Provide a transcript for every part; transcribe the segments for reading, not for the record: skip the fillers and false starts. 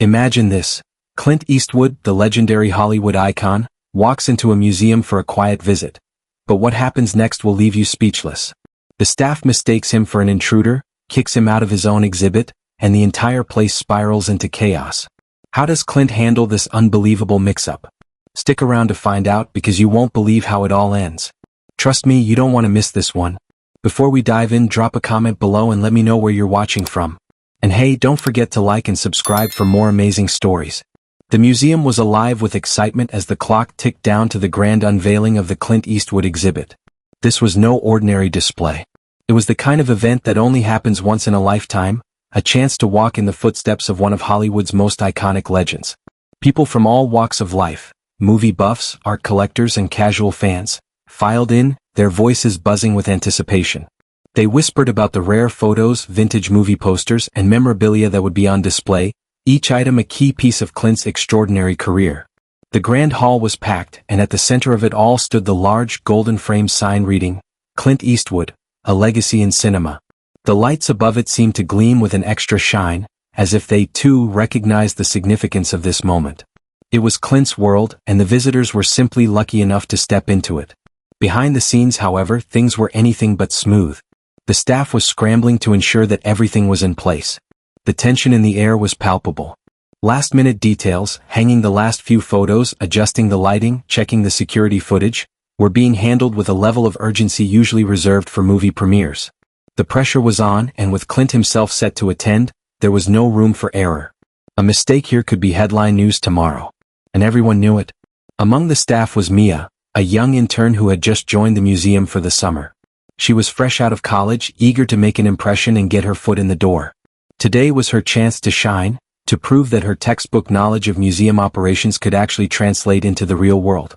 Imagine this. Clint Eastwood, the legendary Hollywood icon, walks into a museum for a quiet visit. But what happens next will leave you speechless. The staff mistakes him for an intruder, kicks him out of his own exhibit, and the entire place spirals into chaos. How does Clint handle this unbelievable mix-up? Stick around to find out because you won't believe how it all ends. Trust me, you don't want to miss this one. Before we dive in, drop a comment below and let me know where you're watching from. And hey, don't forget to like and subscribe for more amazing stories. The museum was alive with excitement as the clock ticked down to the grand unveiling of the Clint Eastwood exhibit. This was no ordinary display. It was the kind of event that only happens once in a lifetime, a chance to walk in the footsteps of one of Hollywood's most iconic legends. People from all walks of life, movie buffs, art collectors and casual fans, filed in, their voices buzzing with anticipation. They whispered about the rare photos, vintage movie posters, and memorabilia that would be on display, each item a key piece of Clint's extraordinary career. The grand hall was packed, and at the center of it all stood the large, golden-framed sign reading, Clint Eastwood, a legacy in cinema. The lights above it seemed to gleam with an extra shine, as if they, too, recognized the significance of this moment. It was Clint's world, and the visitors were simply lucky enough to step into it. Behind the scenes, however, things were anything but smooth. The staff was scrambling to ensure that everything was in place. The tension in the air was palpable. Last-minute details, hanging the last few photos, adjusting the lighting, checking the security footage, were being handled with a level of urgency usually reserved for movie premieres. The pressure was on, and with Clint himself set to attend, there was no room for error. A mistake here could be headline news tomorrow. And everyone knew it. Among the staff was Mia, a young intern who had just joined the museum for the summer. She was fresh out of college, eager to make an impression and get her foot in the door. Today was her chance to shine, to prove that her textbook knowledge of museum operations could actually translate into the real world.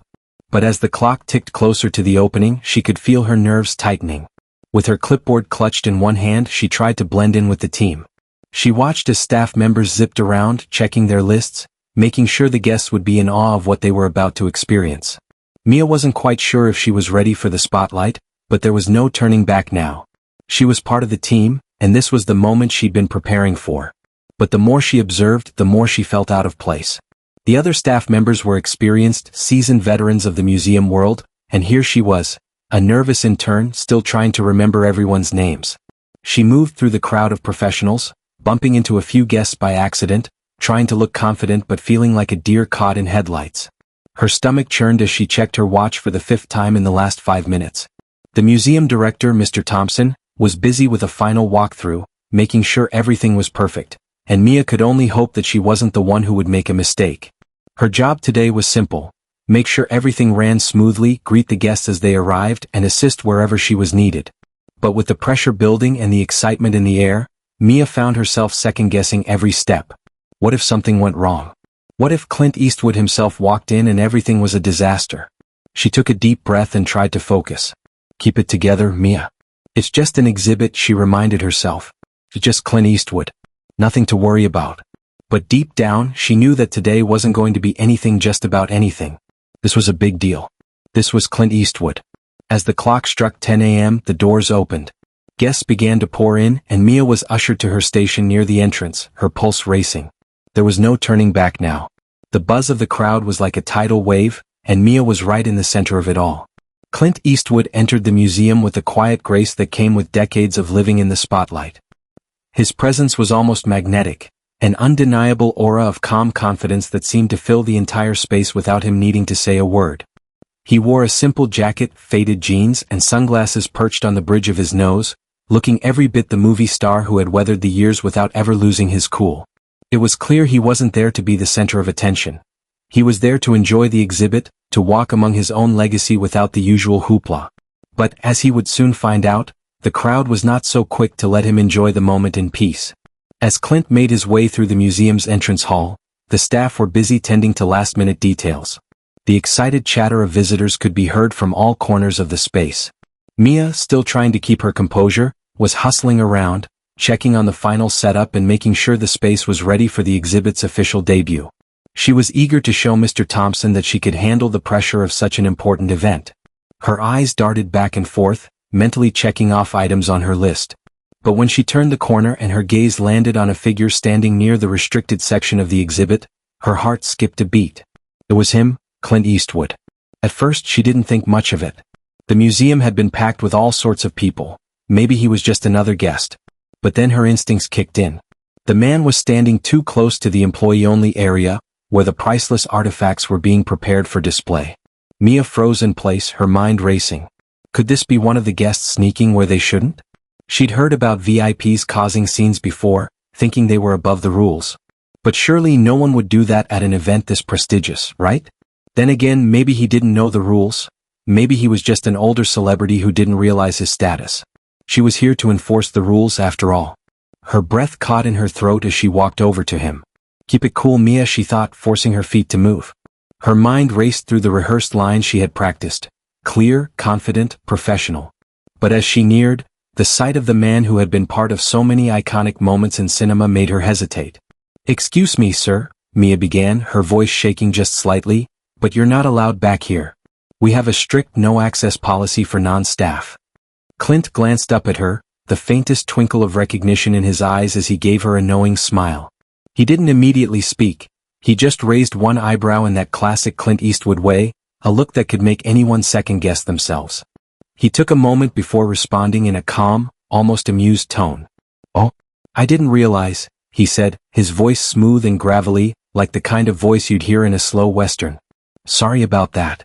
But as the clock ticked closer to the opening, she could feel her nerves tightening. With her clipboard clutched in one hand, she tried to blend in with the team. She watched as staff members zipped around, checking their lists, making sure the guests would be in awe of what they were about to experience. Mia wasn't quite sure if she was ready for the spotlight, but there was no turning back now. She was part of the team, and this was the moment she'd been preparing for. But the more she observed, the more she felt out of place. The other staff members were experienced, seasoned veterans of the museum world, and here she was, a nervous intern still trying to remember everyone's names. She moved through the crowd of professionals, bumping into a few guests by accident, trying to look confident but feeling like a deer caught in headlights. Her stomach churned as she checked her watch for the 5th time in the last 5 minutes. The museum director, Mr. Thompson, was busy with a final walkthrough, making sure everything was perfect, and Mia could only hope that she wasn't the one who would make a mistake. Her job today was simple: make sure everything ran smoothly, greet the guests as they arrived, and assist wherever she was needed. But with the pressure building and the excitement in the air, Mia found herself second-guessing every step. What if something went wrong? What if Clint Eastwood himself walked in and everything was a disaster? She took a deep breath and tried to focus. Keep it together, Mia. It's just an exhibit, she reminded herself. It's just Clint Eastwood. Nothing to worry about. But deep down, she knew that today wasn't going to be anything just about anything. This was a big deal. This was Clint Eastwood. As the clock struck 10 a.m., the doors opened. Guests began to pour in, and Mia was ushered to her station near the entrance, her pulse racing. There was no turning back now. The buzz of the crowd was like a tidal wave, and Mia was right in the center of it all. Clint Eastwood entered the museum with the quiet grace that came with decades of living in the spotlight. His presence was almost magnetic, an undeniable aura of calm confidence that seemed to fill the entire space without him needing to say a word. He wore a simple jacket, faded jeans, and sunglasses perched on the bridge of his nose, looking every bit the movie star who had weathered the years without ever losing his cool. It was clear he wasn't there to be the center of attention. He was there to enjoy the exhibit, to walk among his own legacy without the usual hoopla. But, as he would soon find out, the crowd was not so quick to let him enjoy the moment in peace. As Clint made his way through the museum's entrance hall, the staff were busy tending to last-minute details. The excited chatter of visitors could be heard from all corners of the space. Mia, still trying to keep her composure, was hustling around, checking on the final setup and making sure the space was ready for the exhibit's official debut. She was eager to show Mr. Thompson that she could handle the pressure of such an important event. Her eyes darted back and forth, mentally checking off items on her list. But when she turned the corner and her gaze landed on a figure standing near the restricted section of the exhibit, her heart skipped a beat. It was him, Clint Eastwood. At first she didn't think much of it. The museum had been packed with all sorts of people. Maybe he was just another guest. But then her instincts kicked in. The man was standing too close to the employee-only area, where the priceless artifacts were being prepared for display. Mia froze in place, her mind racing. Could this be one of the guests sneaking where they shouldn't? She'd heard about VIPs causing scenes before, thinking they were above the rules. But surely no one would do that at an event this prestigious, right? Then again, maybe he didn't know the rules. Maybe he was just an older celebrity who didn't realize his status. She was here to enforce the rules after all. Her breath caught in her throat as she walked over to him. Keep it cool, Mia, she thought, forcing her feet to move. Her mind raced through the rehearsed lines she had practiced. Clear, confident, professional. But as she neared, the sight of the man who had been part of so many iconic moments in cinema made her hesitate. Excuse me, sir, Mia began, her voice shaking just slightly, but you're not allowed back here. We have a strict no-access policy for non-staff. Clint glanced up at her, the faintest twinkle of recognition in his eyes as he gave her a knowing smile. He didn't immediately speak. He just raised one eyebrow in that classic Clint Eastwood way, a look that could make anyone second-guess themselves. He took a moment before responding in a calm, almost amused tone. Oh, I didn't realize, he said, his voice smooth and gravelly, like the kind of voice you'd hear in a slow western. Sorry about that.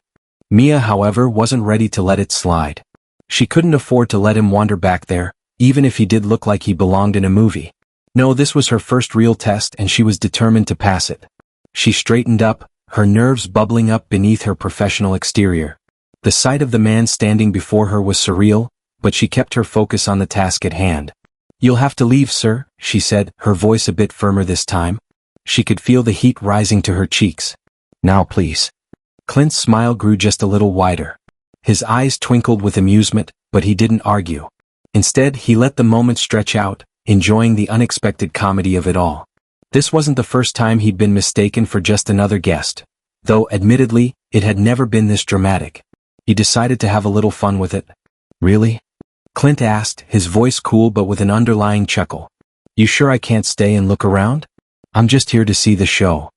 Mia, however, wasn't ready to let it slide. She couldn't afford to let him wander back there, even if he did look like he belonged in a movie. No, this was her first real test and she was determined to pass it. She straightened up, her nerves bubbling up beneath her professional exterior. The sight of the man standing before her was surreal, but she kept her focus on the task at hand. You'll have to leave, sir, she said, her voice a bit firmer this time. She could feel the heat rising to her cheeks. Now please. Clint's smile grew just a little wider. His eyes twinkled with amusement, but he didn't argue. Instead, he let the moment stretch out, enjoying the unexpected comedy of it all. This wasn't the first time he'd been mistaken for just another guest. Though, admittedly, it had never been this dramatic. He decided to have a little fun with it. Really? Clint asked, his voice cool but with an underlying chuckle. You sure I can't stay and look around? I'm just here to see the show.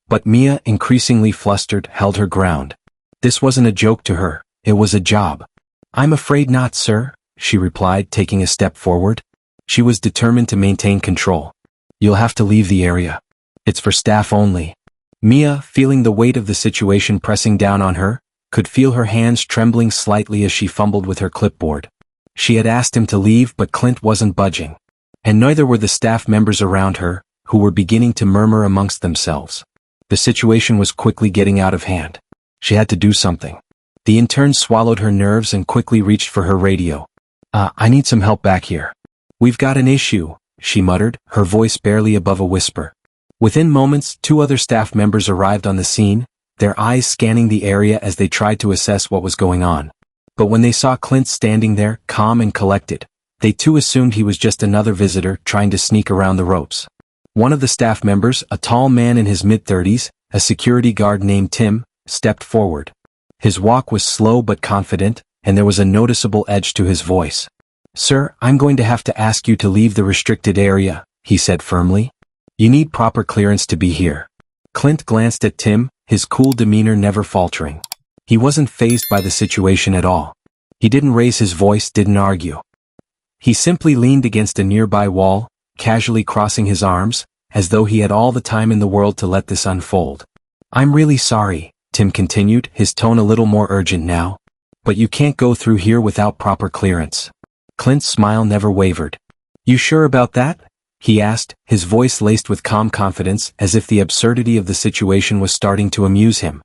But Mia, increasingly flustered, held her ground. This wasn't a joke to her, it was a job. I'm afraid not, sir, she replied, taking a step forward. She was determined to maintain control. You'll have to leave the area. It's for staff only. Mia, feeling the weight of the situation pressing down on her, could feel her hands trembling slightly as she fumbled with her clipboard. She had asked him to leave, but Clint wasn't budging. And neither were the staff members around her, who were beginning to murmur amongst themselves. The situation was quickly getting out of hand. She had to do something. The intern swallowed her nerves and quickly reached for her radio. I need some help back here. We've got an issue, she muttered, her voice barely above a whisper. Within moments, 2 other staff members arrived on the scene, their eyes scanning the area as they tried to assess what was going on. But when they saw Clint standing there, calm and collected, they too assumed he was just another visitor trying to sneak around the ropes. One of the staff members, a tall man in his mid-30s, a security guard named Tim, stepped forward. His walk was slow but confident, and there was a noticeable edge to his voice. Sir, I'm going to have to ask you to leave the restricted area, he said firmly. You need proper clearance to be here. Clint glanced at Tim, his cool demeanor never faltering. He wasn't fazed by the situation at all. He didn't raise his voice, didn't argue. He simply leaned against a nearby wall, casually crossing his arms, as though he had all the time in the world to let this unfold. I'm really sorry, Tim continued, his tone a little more urgent now. But you can't go through here without proper clearance. Clint's smile never wavered. You sure about that? He asked, his voice laced with calm confidence, as if the absurdity of the situation was starting to amuse him.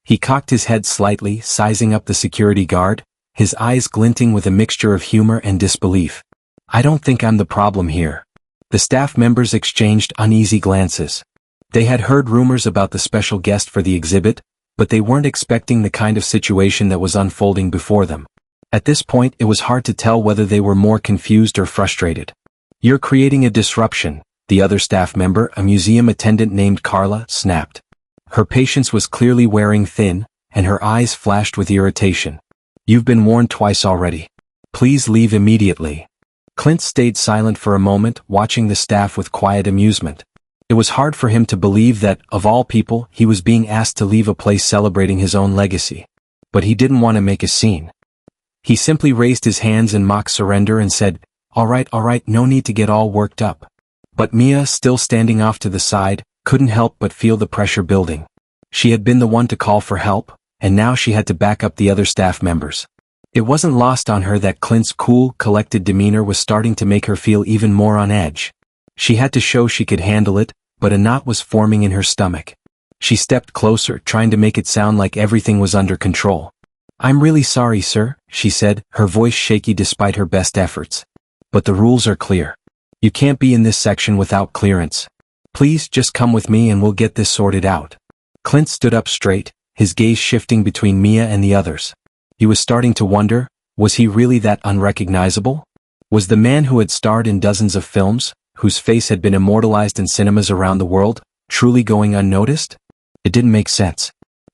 He cocked his head slightly, sizing up the security guard, his eyes glinting with a mixture of humor and disbelief. I don't think I'm the problem here. The staff members exchanged uneasy glances. They had heard rumors about the special guest for the exhibit, but they weren't expecting the kind of situation that was unfolding before them. At this point, it was hard to tell whether they were more confused or frustrated. You're creating a disruption, the other staff member, a museum attendant named Carla, snapped. Her patience was clearly wearing thin, and her eyes flashed with irritation. You've been warned twice already. Please leave immediately. Clint stayed silent for a moment, watching the staff with quiet amusement. It was hard for him to believe that, of all people, he was being asked to leave a place celebrating his own legacy. But he didn't want to make a scene. He simply raised his hands in mock surrender and said, all right, no need to get all worked up." But Mia, still standing off to the side, couldn't help but feel the pressure building. She had been the one to call for help, and now she had to back up the other staff members. It wasn't lost on her that Clint's cool, collected demeanor was starting to make her feel even more on edge. She had to show she could handle it, but a knot was forming in her stomach. She stepped closer, trying to make it sound like everything was under control. "I'm really sorry, sir," she said, her voice shaky despite her best efforts. "But the rules are clear. You can't be in this section without clearance. Please just come with me and we'll get this sorted out." Clint stood up straight, his gaze shifting between Mia and the others. He was starting to wonder, was he really that unrecognizable? Was the man who had starred in dozens of films, whose face had been immortalized in cinemas around the world, truly going unnoticed? It didn't make sense.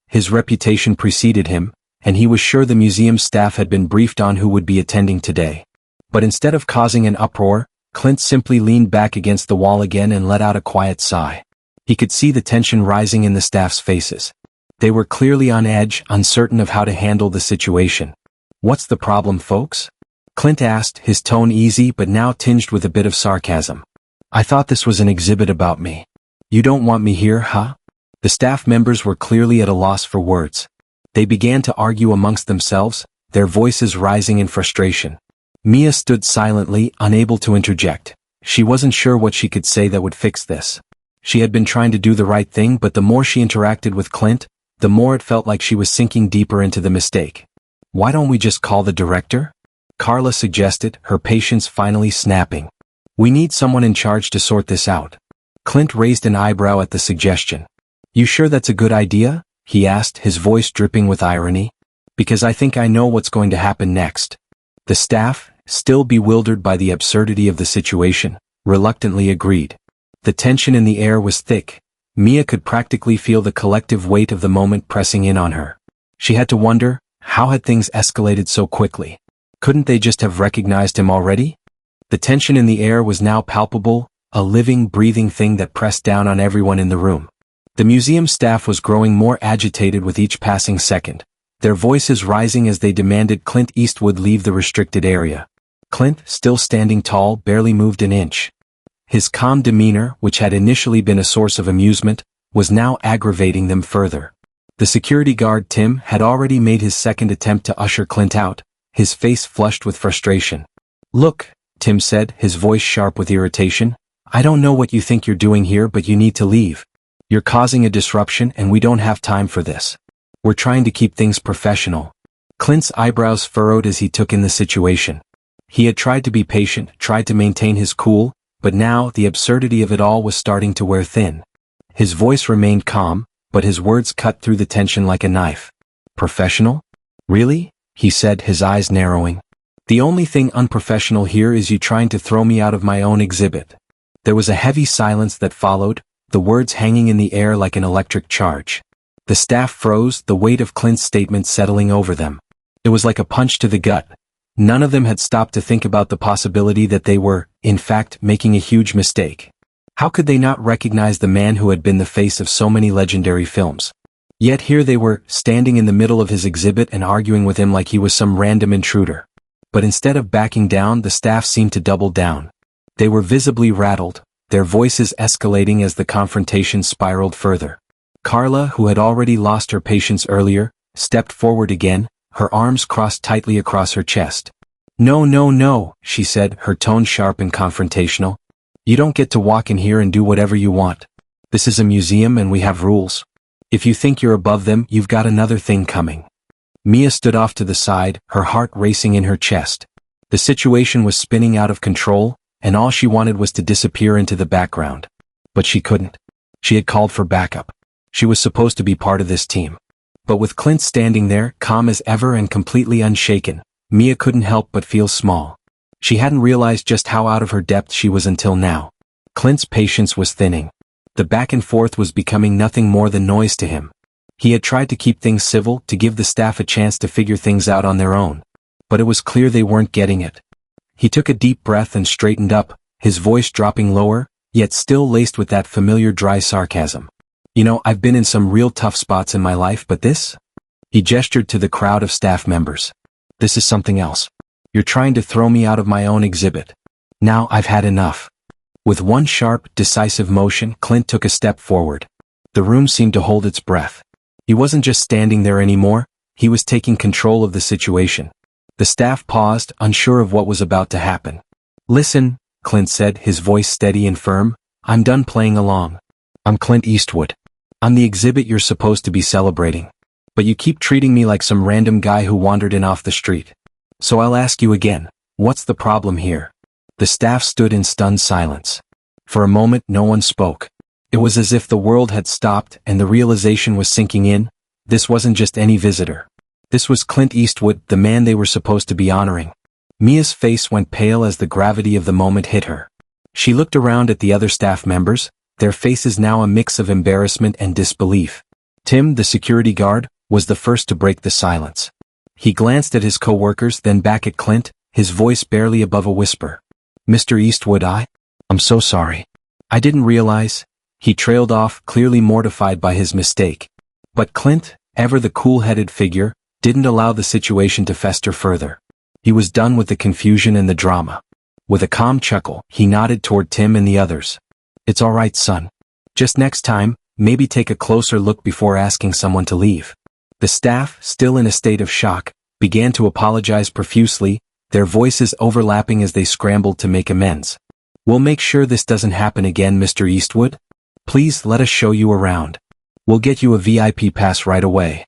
His reputation preceded him, and he was sure the museum staff had been briefed on who would be attending today. But instead of causing an uproar, Clint simply leaned back against the wall again and let out a quiet sigh. He could see the tension rising in the staff's faces. They were clearly on edge, uncertain of how to handle the situation. "What's the problem, folks?" Clint asked, his tone easy but now tinged with a bit of sarcasm. "I thought this was an exhibit about me. You don't want me here, huh?" The staff members were clearly at a loss for words. They began to argue amongst themselves, their voices rising in frustration. Mia stood silently, unable to interject. She wasn't sure what she could say that would fix this. She had been trying to do the right thing, but the more she interacted with Clint, the more it felt like she was sinking deeper into the mistake. "Why don't we just call the director?" Carla suggested, her patience finally snapping. "We need someone in charge to sort this out." Clint raised an eyebrow at the suggestion. "You sure that's a good idea?" he asked, his voice dripping with irony. "Because I think I know what's going to happen next." The staff, still bewildered by the absurdity of the situation, reluctantly agreed. The tension in the air was thick. Mia could practically feel the collective weight of the moment pressing in on her. She had to wonder, how had things escalated so quickly? Couldn't they just have recognized him already? The tension in the air was now palpable, a living, breathing thing that pressed down on everyone in the room. The museum staff was growing more agitated with each passing second, their voices rising as they demanded Clint Eastwood leave the restricted area. Clint, still standing tall, barely moved an inch. His calm demeanor, which had initially been a source of amusement, was now aggravating them further. The security guard Tim had already made his second attempt to usher Clint out, his face flushed with frustration. "Look," Tim said, his voice sharp with irritation, "I don't know what you think you're doing here, but you need to leave. You're causing a disruption and we don't have time for this. We're trying to keep things professional." Clint's eyebrows furrowed as he took in the situation. He had tried to be patient, tried to maintain his cool, but now the absurdity of it all was starting to wear thin. His voice remained calm, but his words cut through the tension like a knife. "Professional? Really?" he said, his eyes narrowing. "The only thing unprofessional here is you trying to throw me out of my own exhibit." There was a heavy silence that followed, the words hanging in the air like an electric charge. The staff froze, the weight of Clint's statement settling over them. It was like a punch to the gut. None of them had stopped to think about the possibility that they were, in fact, making a huge mistake. How could they not recognize the man who had been the face of so many legendary films? Yet here they were, standing in the middle of his exhibit and arguing with him like he was some random intruder. But instead of backing down, the staff seemed to double down. They were visibly rattled, their voices escalating as the confrontation spiraled further. Carla, who had already lost her patience earlier, stepped forward again, her arms crossed tightly across her chest. No, she said, her tone sharp and confrontational. "You don't get to walk in here and do whatever you want. This is a museum and we have rules. If you think you're above them, you've got another thing coming." Mia stood off to the side, her heart racing in her chest. The situation was spinning out of control, and all she wanted was to disappear into the background. But she couldn't. She had called for backup. She was supposed to be part of this team. But with Clint standing there, calm as ever and completely unshaken, Mia couldn't help but feel small. She hadn't realized just how out of her depth she was until now. Clint's patience was thinning. The back and forth was becoming nothing more than noise to him. He had tried to keep things civil, to give the staff a chance to figure things out on their own. But it was clear they weren't getting it. He took a deep breath and straightened up, his voice dropping lower, yet still laced with that familiar dry sarcasm. You know, I've been in some real tough spots in my life, but this? He gestured to the crowd of staff members. This is something else. You're trying to throw me out of my own exhibit. Now I've had enough. With one sharp, decisive motion, Clint took a step forward. The room seemed to hold its breath. He wasn't just standing there anymore, he was taking control of the situation. The staff paused, unsure of what was about to happen. Listen, Clint said, his voice steady and firm, I'm done playing along. I'm Clint Eastwood. I'm the exhibit you're supposed to be celebrating. But you keep treating me like some random guy who wandered in off the street. So I'll ask you again, what's the problem here? The staff stood in stunned silence. For a moment no one spoke. It was as if the world had stopped and the realization was sinking in. This wasn't just any visitor. This was Clint Eastwood, the man they were supposed to be honoring. Mia's face went pale as the gravity of the moment hit her. She looked around at the other staff members, their faces now a mix of embarrassment and disbelief. Tim, the security guard, was the first to break the silence. He glanced at his co-workers, then back at Clint, his voice barely above a whisper. Mr. Eastwood, I'm so sorry. I didn't realize. He trailed off, clearly mortified by his mistake. But Clint, ever the cool-headed figure, didn't allow the situation to fester further. He was done with the confusion and the drama. With a calm chuckle, he nodded toward Tim and the others. It's all right, son. Just next time, maybe take a closer look before asking someone to leave. The staff, still in a state of shock, began to apologize profusely, their voices overlapping as they scrambled to make amends. We'll make sure this doesn't happen again, Mr. Eastwood. Please let us show you around. We'll get you a VIP pass right away.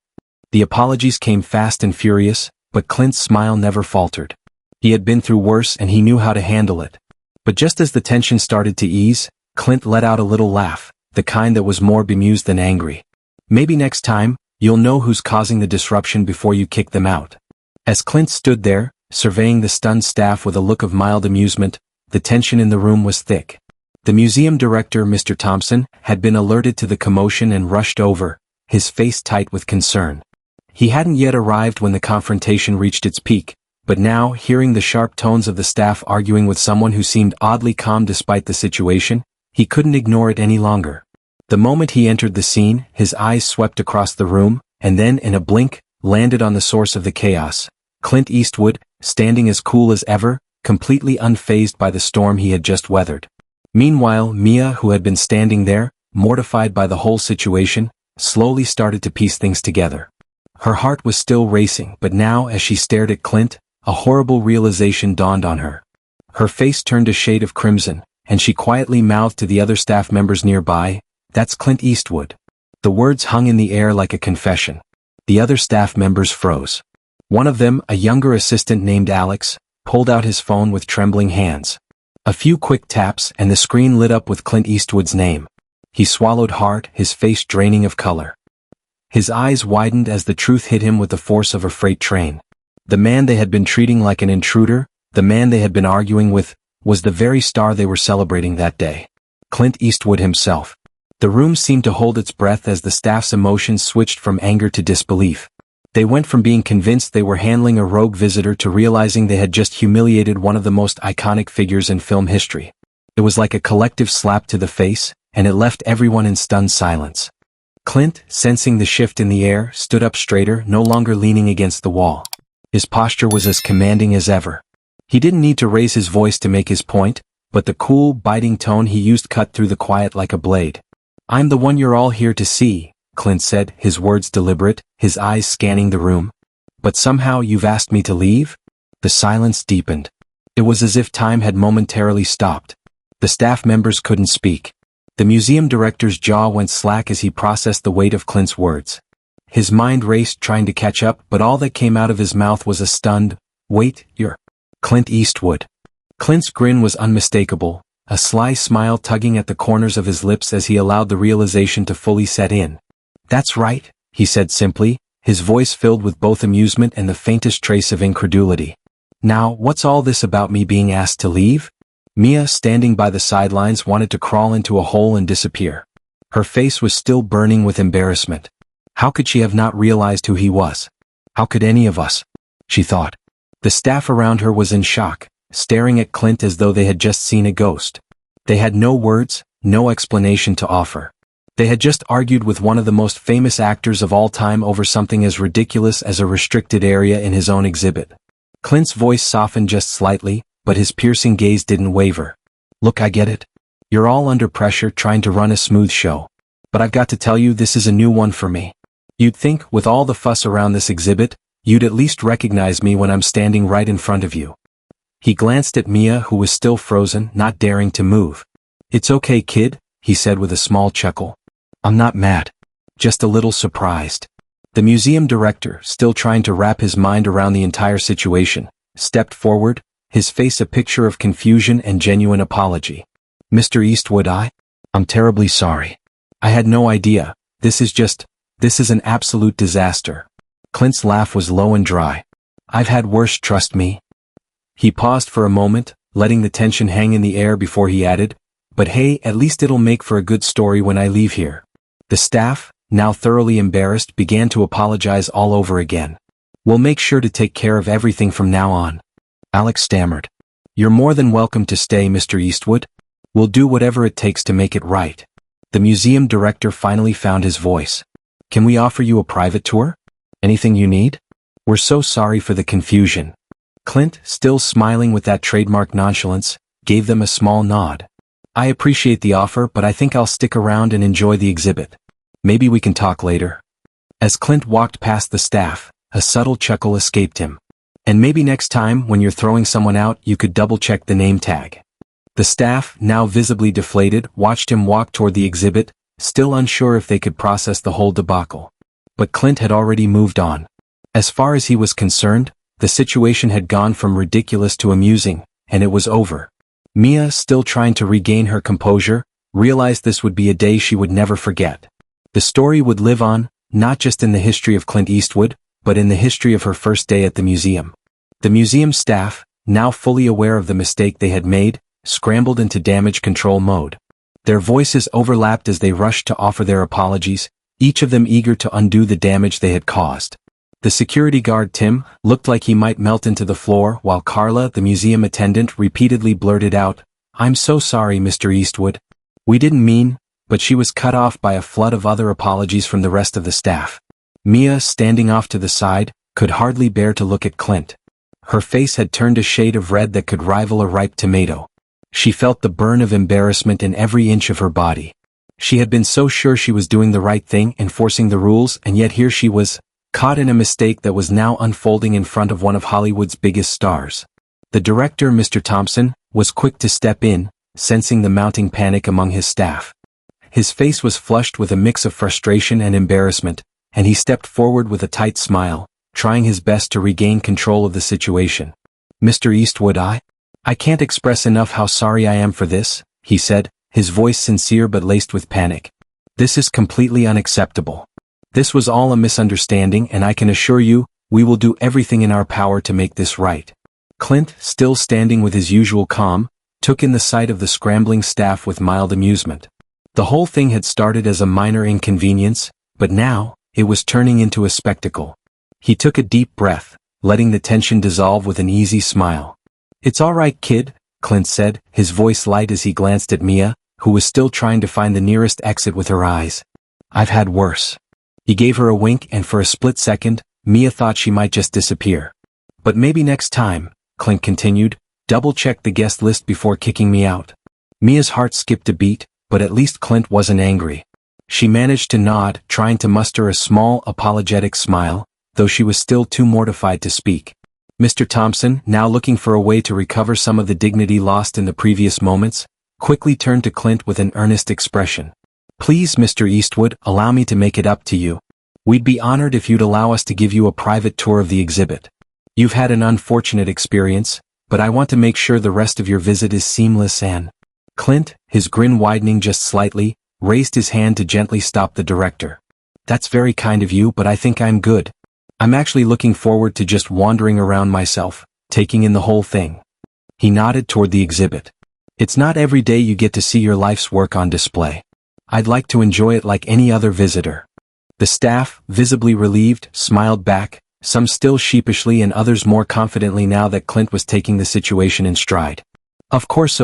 The apologies came fast and furious, but Clint's smile never faltered. He had been through worse and he knew how to handle it. But just as the tension started to ease, Clint let out a little laugh, the kind that was more bemused than angry. Maybe next time, you'll know who's causing the disruption before you kick them out. As Clint stood there, surveying the stunned staff with a look of mild amusement, the tension in the room was thick. The museum director, Mr. Thompson, had been alerted to the commotion and rushed over, his face tight with concern. He hadn't yet arrived when the confrontation reached its peak, but now, hearing the sharp tones of the staff arguing with someone who seemed oddly calm despite the situation, he couldn't ignore it any longer. The moment he entered the scene, his eyes swept across the room, and then, in a blink, landed on the source of the chaos. Clint Eastwood, standing as cool as ever, completely unfazed by the storm he had just weathered. Meanwhile, Mia, who had been standing there, mortified by the whole situation, slowly started to piece things together. Her heart was still racing, but now, as she stared at Clint, a horrible realization dawned on her. Her face turned a shade of crimson, and she quietly mouthed to the other staff members nearby, "That's Clint Eastwood." The words hung in the air like a confession. The other staff members froze. One of them, a younger assistant named Alex, pulled out his phone with trembling hands. A few quick taps and the screen lit up with Clint Eastwood's name. He swallowed hard, his face draining of color. His eyes widened as the truth hit him with the force of a freight train. The man they had been treating like an intruder, the man they had been arguing with, was the very star they were celebrating that day. Clint Eastwood himself. The room seemed to hold its breath as the staff's emotions switched from anger to disbelief. They went from being convinced they were handling a rogue visitor to realizing they had just humiliated one of the most iconic figures in film history. It was like a collective slap to the face, and it left everyone in stunned silence. Clint, sensing the shift in the air, stood up straighter, no longer leaning against the wall. His posture was as commanding as ever. He didn't need to raise his voice to make his point, but the cool, biting tone he used cut through the quiet like a blade. "I'm the one you're all here to see," Clint said, his words deliberate, his eyes scanning the room. "But somehow you've asked me to leave?" The silence deepened. It was as if time had momentarily stopped. The staff members couldn't speak. The museum director's jaw went slack as he processed the weight of Clint's words. His mind raced trying to catch up, but all that came out of his mouth was a stunned, "Wait, you're Clint Eastwood." Clint's grin was unmistakable, a sly smile tugging at the corners of his lips as he allowed the realization to fully set in. "That's right," he said simply, his voice filled with both amusement and the faintest trace of incredulity. "Now, what's all this about me being asked to leave?" Mia, standing by the sidelines, wanted to crawl into a hole and disappear. Her face was still burning with embarrassment. How could she have not realized who he was? How could any of us? She thought. The staff around her was in shock, staring at Clint as though they had just seen a ghost. They had no words, no explanation to offer. They had just argued with one of the most famous actors of all time over something as ridiculous as a restricted area in his own exhibit. Clint's voice softened just slightly, but his piercing gaze didn't waver. Look, I get it. You're all under pressure trying to run a smooth show. But I've got to tell you, this is a new one for me. You'd think, with all the fuss around this exhibit, you'd at least recognize me when I'm standing right in front of you. He glanced at Mia, who was still frozen, not daring to move. It's okay, kid, he said with a small chuckle. I'm not mad. Just a little surprised. The museum director, still trying to wrap his mind around the entire situation, stepped forward, his face a picture of confusion and genuine apology. Mr. Eastwood, I'm terribly sorry. I had no idea. This is an absolute disaster. Clint's laugh was low and dry. I've had worse, trust me. He paused for a moment, letting the tension hang in the air before he added, but hey, at least it'll make for a good story when I leave here. The staff, now thoroughly embarrassed, began to apologize all over again. We'll make sure to take care of everything from now on. Alex stammered. You're more than welcome to stay, Mr. Eastwood. We'll do whatever it takes to make it right. The museum director finally found his voice. Can we offer you a private tour? Anything you need? We're so sorry for the confusion. Clint, still smiling with that trademark nonchalance, gave them a small nod. I appreciate the offer, but I think I'll stick around and enjoy the exhibit. Maybe we can talk later. As Clint walked past the staff, a subtle chuckle escaped him. And maybe next time when you're throwing someone out, you could double-check the name tag. The staff, now visibly deflated, watched him walk toward the exhibit, still unsure if they could process the whole debacle. But Clint had already moved on. As far as he was concerned, the situation had gone from ridiculous to amusing, and it was over. Mia, still trying to regain her composure, realized this would be a day she would never forget. The story would live on, not just in the history of Clint Eastwood, but in the history of her first day at the museum. The museum staff, now fully aware of the mistake they had made, scrambled into damage control mode. Their voices overlapped as they rushed to offer their apologies, each of them eager to undo the damage they had caused. The security guard Tim looked like he might melt into the floor, while Carla, the museum attendant, repeatedly blurted out, "I'm so sorry, Mr. Eastwood. We didn't mean," but she was cut off by a flood of other apologies from the rest of the staff. Mia, standing off to the side, could hardly bear to look at Clint. Her face had turned a shade of red that could rival a ripe tomato. She felt the burn of embarrassment in every inch of her body. She had been so sure she was doing the right thing, enforcing the rules, and yet here she was, caught in a mistake that was now unfolding in front of one of Hollywood's biggest stars. The director, Mr. Thompson, was quick to step in, sensing the mounting panic among his staff. His face was flushed with a mix of frustration and embarrassment, and he stepped forward with a tight smile, trying his best to regain control of the situation. "Mr. Eastwood, I can't express enough how sorry I am for this," he said, his voice sincere but laced with panic. "This is completely unacceptable. This was all a misunderstanding, and I can assure you, we will do everything in our power to make this right." Clint, still standing with his usual calm, took in the sight of the scrambling staff with mild amusement. The whole thing had started as a minor inconvenience, but now, it was turning into a spectacle. He took a deep breath, letting the tension dissolve with an easy smile. "It's all right, kid," Clint said, his voice light as he glanced at Mia, who was still trying to find the nearest exit with her eyes. "I've had worse." He gave her a wink, and for a split second, Mia thought she might just disappear. "But maybe next time," Clint continued, "double-check the guest list before kicking me out." Mia's heart skipped a beat, but at least Clint wasn't angry. She managed to nod, trying to muster a small, apologetic smile, though she was still too mortified to speak. Mr. Thompson, now looking for a way to recover some of the dignity lost in the previous moments, quickly turned to Clint with an earnest expression. "Please, Mr. Eastwood, allow me to make it up to you. We'd be honored if you'd allow us to give you a private tour of the exhibit. You've had an unfortunate experience, but I want to make sure the rest of your visit is seamless and—" Clint, his grin widening just slightly, raised his hand to gently stop the director. "That's very kind of you, but I think I'm good. I'm actually looking forward to just wandering around myself, taking in the whole thing." He nodded toward the exhibit. "It's not every day you get to see your life's work on display. I'd like to enjoy it like any other visitor." The staff, visibly relieved, smiled back, some still sheepishly and others more confidently now that Clint was taking the situation in stride. Of course,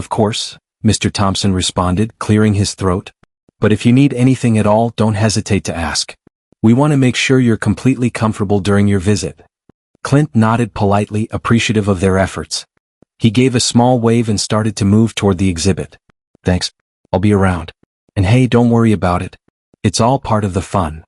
Mr. Thompson responded, clearing his throat. But if you need anything at all, don't hesitate to ask. We want to make sure you're completely comfortable during your visit. Clint nodded politely, appreciative of their efforts. He gave a small wave and started to move toward the exhibit. Thanks. I'll be around. And hey, don't worry about it. It's all part of the fun.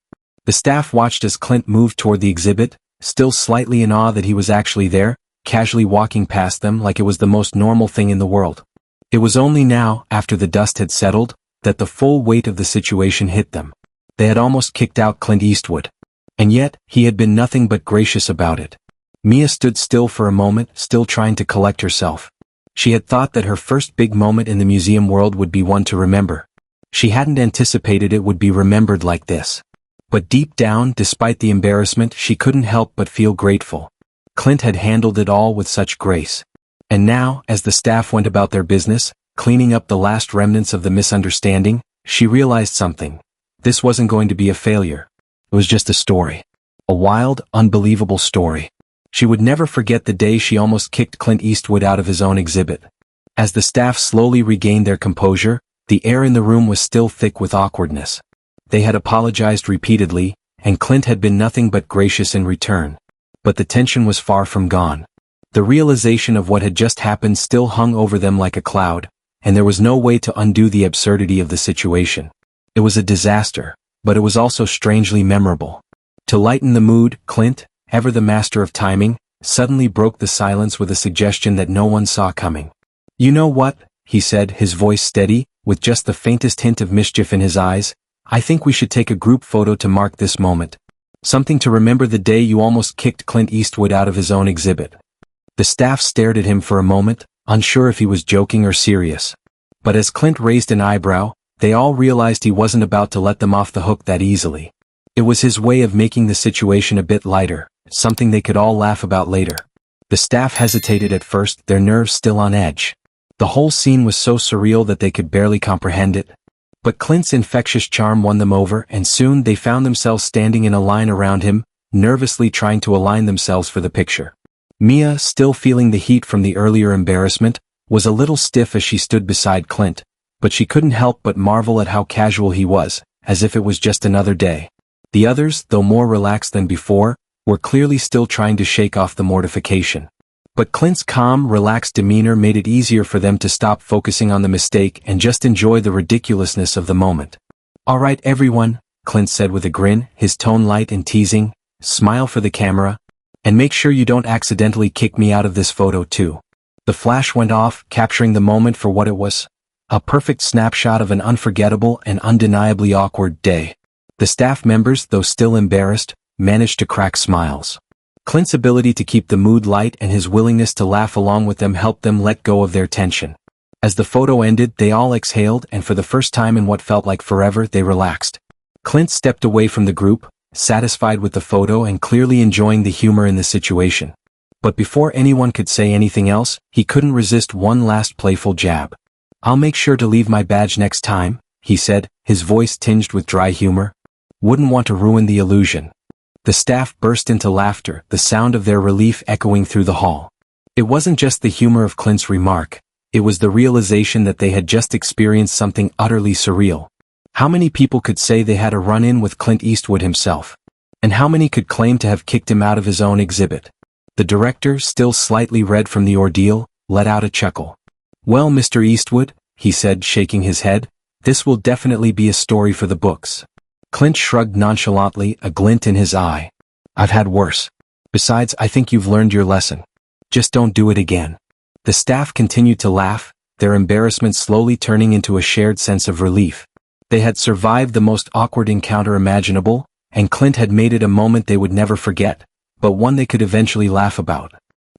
The staff watched as Clint moved toward the exhibit, still slightly in awe that he was actually there, casually walking past them like it was the most normal thing in the world. It was only now, after the dust had settled, that the full weight of the situation hit them. They had almost kicked out Clint Eastwood. And yet, he had been nothing but gracious about it. Mia stood still for a moment, still trying to collect herself. She had thought that her first big moment in the museum world would be one to remember. She hadn't anticipated it would be remembered like this. But deep down, despite the embarrassment, she couldn't help but feel grateful. Clint had handled it all with such grace. And now, as the staff went about their business, cleaning up the last remnants of the misunderstanding, she realized something. This wasn't going to be a failure. It was just a story. A wild, unbelievable story. She would never forget the day she almost kicked Clint Eastwood out of his own exhibit. As the staff slowly regained their composure, the air in the room was still thick with awkwardness. They had apologized repeatedly, and Clint had been nothing but gracious in return. But the tension was far from gone. The realization of what had just happened still hung over them like a cloud, and there was no way to undo the absurdity of the situation. It was a disaster, but it was also strangely memorable. To lighten the mood, Clint, ever the master of timing, suddenly broke the silence with a suggestion that no one saw coming. You know what, he said, his voice steady, with just the faintest hint of mischief in his eyes. I think we should take a group photo to mark this moment. Something to remember the day you almost kicked Clint Eastwood out of his own exhibit. The staff stared at him for a moment, unsure if he was joking or serious. But as Clint raised an eyebrow, they all realized he wasn't about to let them off the hook that easily. It was his way of making the situation a bit lighter, something they could all laugh about later. The staff hesitated at first, their nerves still on edge. The whole scene was so surreal that they could barely comprehend it. But Clint's infectious charm won them over, and soon they found themselves standing in a line around him, nervously trying to align themselves for the picture. Mia, still feeling the heat from the earlier embarrassment, was a little stiff as she stood beside Clint, but she couldn't help but marvel at how casual he was, as if it was just another day. The others, though more relaxed than before, were clearly still trying to shake off the mortification. But Clint's calm, relaxed demeanor made it easier for them to stop focusing on the mistake and just enjoy the ridiculousness of the moment. All right, everyone, Clint said with a grin, his tone light and teasing, smile for the camera, and make sure you don't accidentally kick me out of this photo too. The flash went off, capturing the moment for what it was. A perfect snapshot of an unforgettable and undeniably awkward day. The staff members, though still embarrassed, managed to crack smiles. Clint's ability to keep the mood light and his willingness to laugh along with them helped them let go of their tension. As the photo ended, they all exhaled, and for the first time in what felt like forever, they relaxed. Clint stepped away from the group, satisfied with the photo and clearly enjoying the humor in the situation. But before anyone could say anything else, he couldn't resist one last playful jab. I'll make sure to leave my badge next time, he said, his voice tinged with dry humor. Wouldn't want to ruin the illusion. The staff burst into laughter, the sound of their relief echoing through the hall. It wasn't just the humor of Clint's remark, it was the realization that they had just experienced something utterly surreal. How many people could say they had a run-in with Clint Eastwood himself? And how many could claim to have kicked him out of his own exhibit? The director, still slightly red from the ordeal, let out a chuckle. Well, Mr. Eastwood, he said, shaking his head, this will definitely be a story for the books. Clint shrugged nonchalantly, a glint in his eye. I've had worse. Besides, I think you've learned your lesson. Just don't do it again. The staff continued to laugh, their embarrassment slowly turning into a shared sense of relief. They had survived the most awkward encounter imaginable, and Clint had made it a moment they would never forget, but one they could eventually laugh about.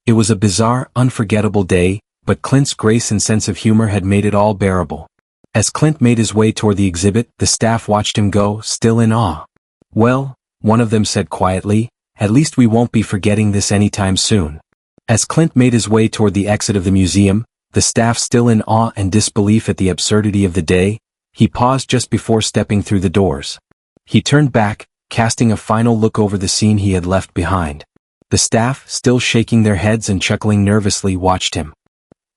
It was a bizarre, unforgettable day, but Clint's grace and sense of humor had made it all bearable. As Clint made his way toward the exhibit, the staff watched him go, still in awe. Well, one of them said quietly, at least we won't be forgetting this anytime soon. As Clint made his way toward the exit of the museum, the staff still in awe and disbelief at the absurdity of the day, he paused just before stepping through the doors. He turned back, casting a final look over the scene he had left behind. The staff, still shaking their heads and chuckling nervously, watched him.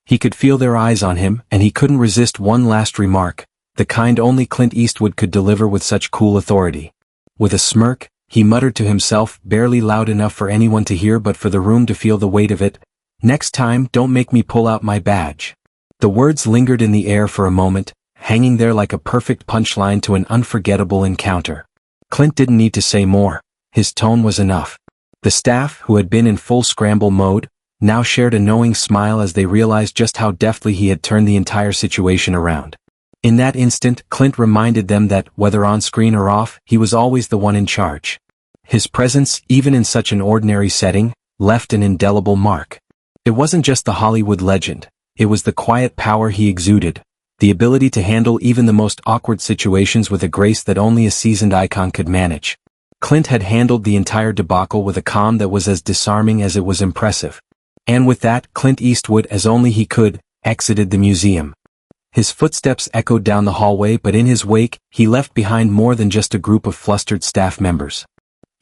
He could feel their eyes on him, and he couldn't resist one last remark, the kind only Clint Eastwood could deliver with such cool authority. With a smirk, he muttered to himself, barely loud enough for anyone to hear but for the room to feel the weight of it, "Next time, don't make me pull out my badge." The words lingered in the air for a moment, hanging there like a perfect punchline to an unforgettable encounter. Clint didn't need to say more. His tone was enough. The staff, who had been in full scramble mode, now shared a knowing smile as they realized just how deftly he had turned the entire situation around. In that instant, Clint reminded them that, whether on screen or off, he was always the one in charge. His presence, even in such an ordinary setting, left an indelible mark. It wasn't just the Hollywood legend, it was the quiet power he exuded, the ability to handle even the most awkward situations with a grace that only a seasoned icon could manage. Clint had handled the entire debacle with a calm that was as disarming as it was impressive. And with that, Clint Eastwood, as only he could, exited the museum. His footsteps echoed down the hallway, but in his wake, he left behind more than just a group of flustered staff members.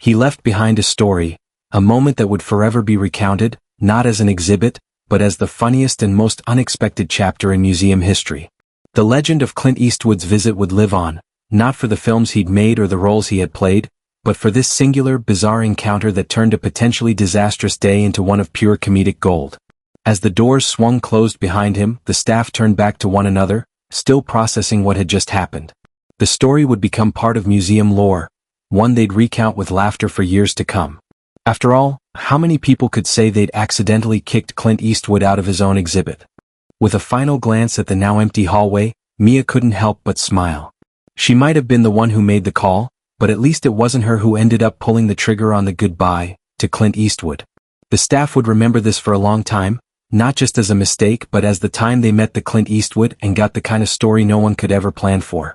He left behind a story, a moment that would forever be recounted, not as an exhibit, but as the funniest and most unexpected chapter in museum history. The legend of Clint Eastwood's visit would live on, not for the films he'd made or the roles he had played, but for this singular, bizarre encounter that turned a potentially disastrous day into one of pure comedic gold. As the doors swung closed behind him, the staff turned back to one another, still processing what had just happened. The story would become part of museum lore, one they'd recount with laughter for years to come. After all, how many people could say they'd accidentally kicked Clint Eastwood out of his own exhibit? With a final glance at the now empty hallway, Mia couldn't help but smile. She might have been the one who made the call, but at least it wasn't her who ended up pulling the trigger on the goodbye to Clint Eastwood. The staff would remember this for a long time, not just as a mistake but as the time they met the Clint Eastwood and got the kind of story no one could ever plan for.